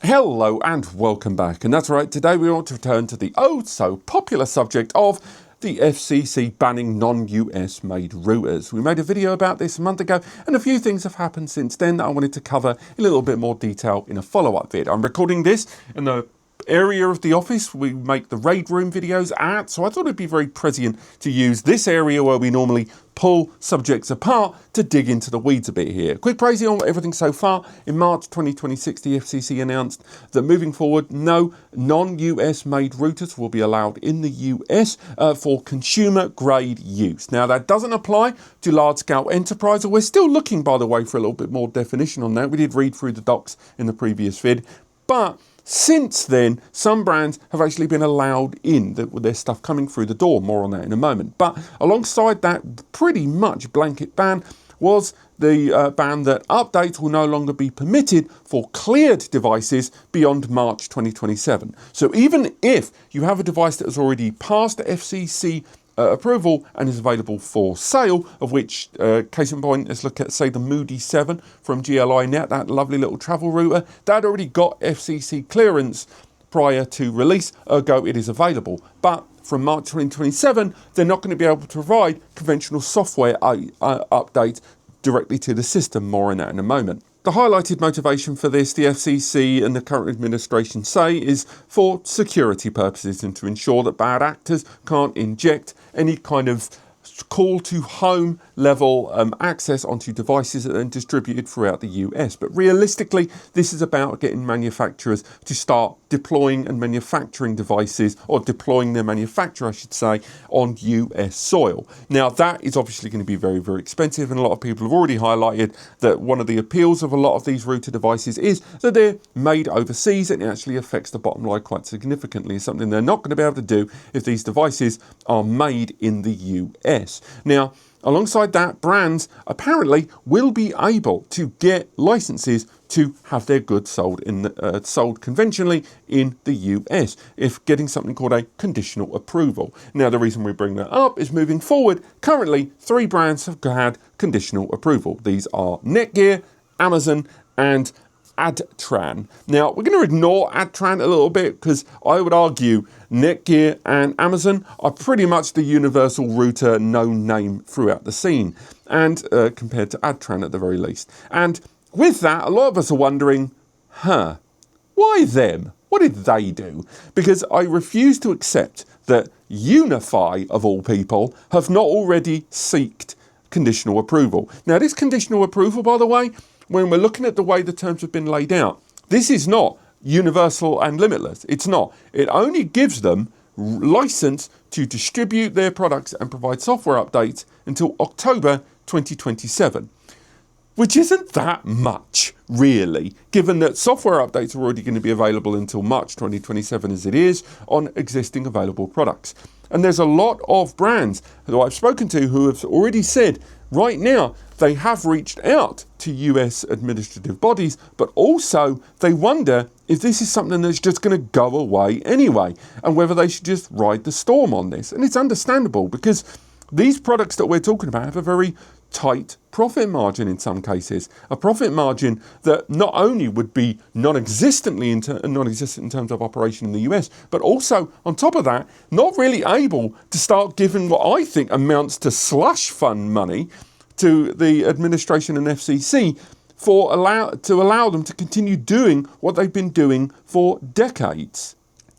Hello and welcome back, and that's right, today we want to return to the oh so popular subject of the FCC banning non-US made routers. We made a video about this a month ago and a few things have happened since then that I wanted to cover in a little bit more detail in a follow-up vid. I'm recording this in the area of the office we make the raid room videos at, so I thought it'd be very prescient to use this area where we normally pull subjects apart to dig into the weeds a bit here. Quick praising on everything so far. In March 2026, the FCC announced that moving forward, no non-US made routers will be allowed in the US for consumer grade use. Now that doesn't apply to large scale enterprise, and we're still looking, by the way, for a little bit more definition on that. We did read through the docs in the previous vid, but since then, some brands have actually been allowed in with their stuff coming through the door. More on that in a moment. But alongside that pretty much blanket ban was the ban that updates will no longer be permitted for cleared devices beyond March 2027. So even if you have a device that has already passed the FCC approval and is available for sale, of which case in point, let's look at, say, the Moody 7 from GL.iNet, that lovely little travel router that already got FCC clearance prior to release, ergo it is available. But from March 2027, they're not going to be able to provide conventional software updates directly to the system. More on that in a moment. The highlighted motivation for this, the FCC and the current administration say, is for security purposes and to ensure that bad actors can't inject any kind of call to home level access onto devices that are then distributed throughout the US. But realistically, this is about getting manufacturers to start deploying and manufacturing devices, or deploying their manufacturer, I should say, on US soil. Now that is obviously going to be very, very expensive, and a lot of people have already highlighted that one of the appeals of a lot of these router devices is that they're made overseas, and it actually affects the bottom line quite significantly. It's something they're not going to be able to do if these devices are made in the US. Now, alongside that, brands apparently will be able to get licenses to have their goods sold sold conventionally in the US, if getting something called a conditional approval. Now, the reason we bring that up is moving forward, currently 3 brands have had conditional approval. These are Netgear, Amazon, and Adtran. Now, we're going to ignore Adtran a little bit because I would argue Netgear and Amazon are pretty much the universal router known name throughout the scene, and compared to Adtran at the very least. And with that, a lot of us are wondering, why them? What did they do? Because I refuse to accept that UniFi, of all people, have not already sought conditional approval. Now, this conditional approval, by the way, when we're looking at the way the terms have been laid out, this is not universal and limitless. It's not. It only gives them license to distribute their products and provide software updates until October 2027. Which isn't that much, really, given that software updates are already going to be available until March 2027 as it is on existing available products. And there's a lot of brands that I've spoken to who have already said right now they have reached out to US administrative bodies, but also they wonder if this is something that's just going to go away anyway, and whether they should just ride the storm on this. And it's understandable, because these products that we're talking about have a very tight profit margin in some cases, a profit margin that not only would be non-existent in terms of operation in the US, but also on top of that, not really able to start giving what I think amounts to slush fund money to the administration and FCC to allow them to continue doing what they've been doing for decades.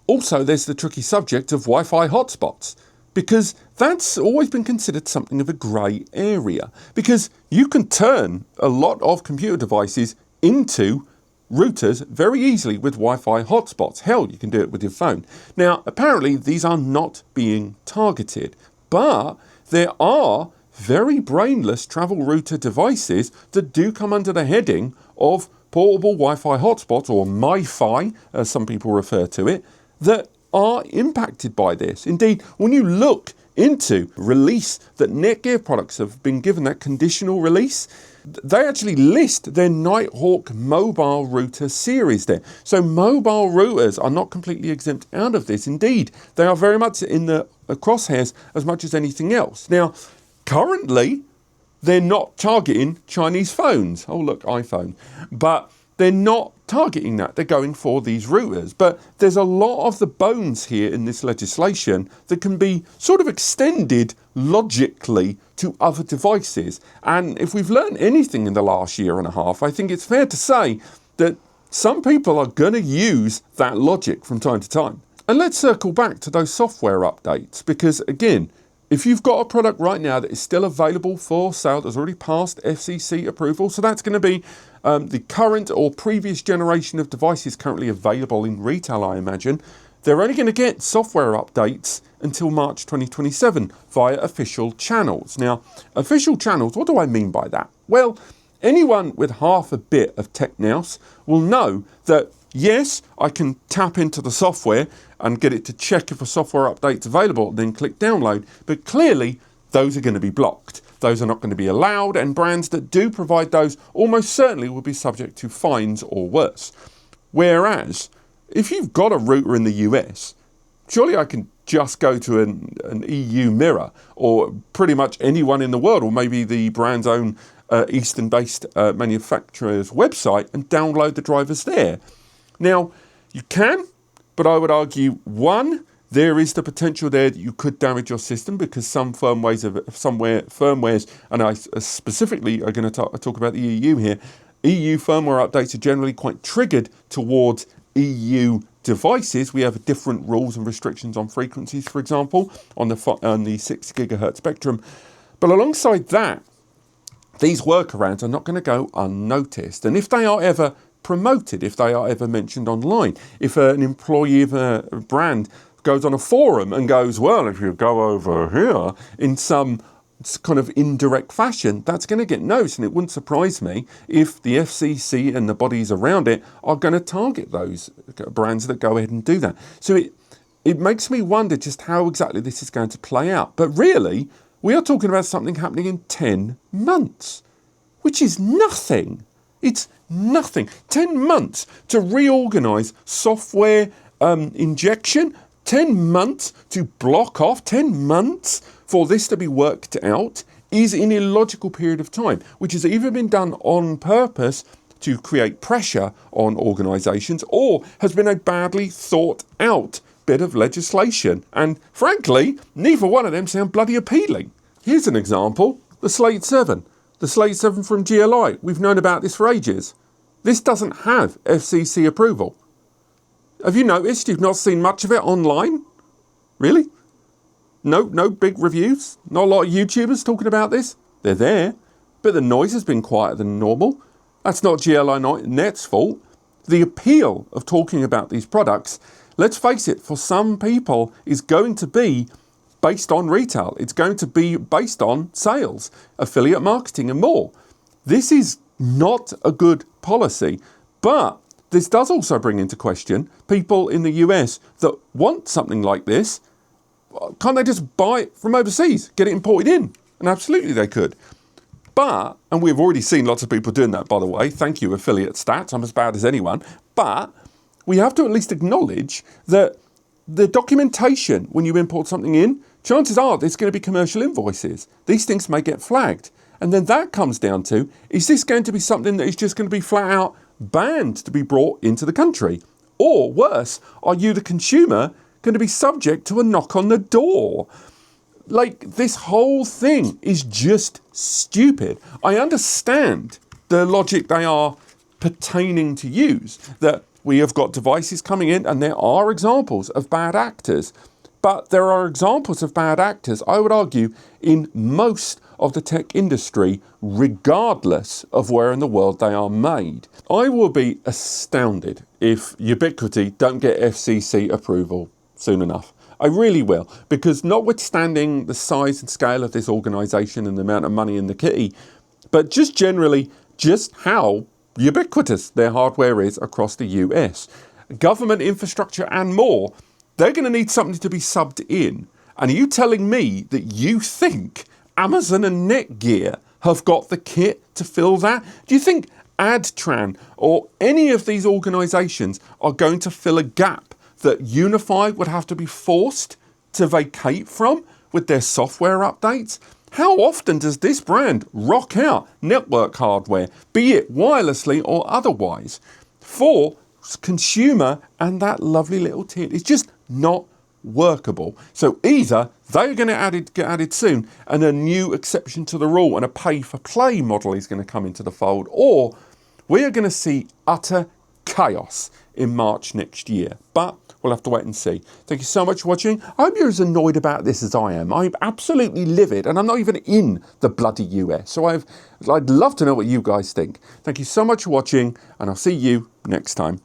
Also, there's the tricky subject of Wi-Fi hotspots, because that's always been considered something of a grey area, because you can turn a lot of computer devices into routers very easily with Wi-Fi hotspots. Hell, you can do it with your phone. Now, apparently these are not being targeted, but there are very brainless travel router devices that do come under the heading of portable Wi-Fi hotspots, or MiFi, as some people refer to it, that are impacted by this. Indeed, when you look into release that Netgear products have been given, that conditional release, they actually list their Nighthawk mobile router series there. So mobile routers are not completely exempt out of this. Indeed, they are very much in the crosshairs as much as anything else. Now, currently, they're not targeting Chinese phones. Oh, look, iPhone. But they're not targeting that. They're going for these routers. But there's a lot of the bones here in this legislation that can be sort of extended logically to other devices. And if we've learned anything in the last year and a half, I think it's fair to say that some people are going to use that logic from time to time. And let's circle back to those software updates, because again, if you've got a product right now that is still available for sale, that's already passed FCC approval, so that's going to be the current or previous generation of devices currently available in retail, I imagine, they're only going to get software updates until March 2027 via official channels. Now, official channels, what do I mean by that? Well, anyone with half a bit of tech nous will know that yes, I can tap into the software and get it to check if a software update's available, then click download. But clearly, those are going to be blocked. Those are not going to be allowed, and brands that do provide those almost certainly will be subject to fines or worse. Whereas, if you've got a router in the US, surely I can just go to an EU mirror, or pretty much anyone in the world, or maybe the brand's own Eastern-based manufacturer's website, and download the drivers there. Now, you can, but I would argue, one, there is the potential there that you could damage your system, because some firmwares, and I specifically are going to talk about the EU here, EU firmware updates are generally quite triggered towards EU devices. We have different rules and restrictions on frequencies, for example, on the 6 gigahertz spectrum. But alongside that, these workarounds are not going to go unnoticed. And if they are ever promoted, if they are ever mentioned online, if an employee of a brand goes on a forum and goes, well, if you go over here in some kind of indirect fashion, that's going to get noticed. And it wouldn't surprise me if the FCC and the bodies around it are going to target those brands that go ahead and do that. So it makes me wonder just how exactly this is going to play out. But really, we are talking about something happening in 10 months, which is nothing. It's nothing. 10 months to reorganize software injection, 10 months to block off, 10 months for this to be worked out is an illogical period of time, which has either been done on purpose to create pressure on organisations, or has been a badly thought out bit of legislation. And frankly, neither one of them sound bloody appealing. Here's an example, the Slate 7. The Slate 7 from GL.i. We've known about this for ages. This doesn't have FCC approval. Have you noticed you've not seen much of it online? Really? No big reviews? Not a lot of YouTubers talking about this? They're there, but the noise has been quieter than normal. That's not GL.iNet's fault. The appeal of talking about these products, let's face it, for some people is going to be based on retail. It's going to be based on sales, affiliate marketing and more. This is not a good policy, but this does also bring into question people in the US that want something like this. Can't they just buy it from overseas, get it imported in? And absolutely they could. But, and we've already seen lots of people doing that, by the way. Thank you, affiliate stats. I'm as bad as anyone. But we have to at least acknowledge that the documentation, when you import something in, chances are there's going to be commercial invoices. These things may get flagged. And then that comes down to, is this going to be something that is just going to be flat out banned to be brought into the country? Or worse, are you, the consumer, going to be subject to a knock on the door? Like, this whole thing is just stupid. I understand the logic they are pertaining to use, that we have got devices coming in and there are examples of bad actors. But there are examples of bad actors, I would argue, in most of the tech industry, regardless of where in the world they are made. I will be astounded if Ubiquiti don't get FCC approval soon enough. I really will, because notwithstanding the size and scale of this organisation and the amount of money in the kitty, but just generally, just how ubiquitous their hardware is across the US. Government infrastructure and more, they're going to need something to be subbed in. And are you telling me that you think Amazon and Netgear have got the kit to fill that? Do you think Adtran or any of these organisations are going to fill a gap that UniFi would have to be forced to vacate from with their software updates? How often does this brand rock out network hardware, be it wirelessly or otherwise, for consumer and that lovely little tin? It's just not workable. So either they're going to get added soon and a new exception to the rule and a pay-for-play model is going to come into the fold, or we are going to see utter chaos in March next year. But we'll have to wait and see. Thank you so much for watching. I hope you're as annoyed about this as I am. I'm absolutely livid, and I'm not even in the bloody US. So I'd love to know what you guys think. Thank you so much for watching, and I'll see you next time.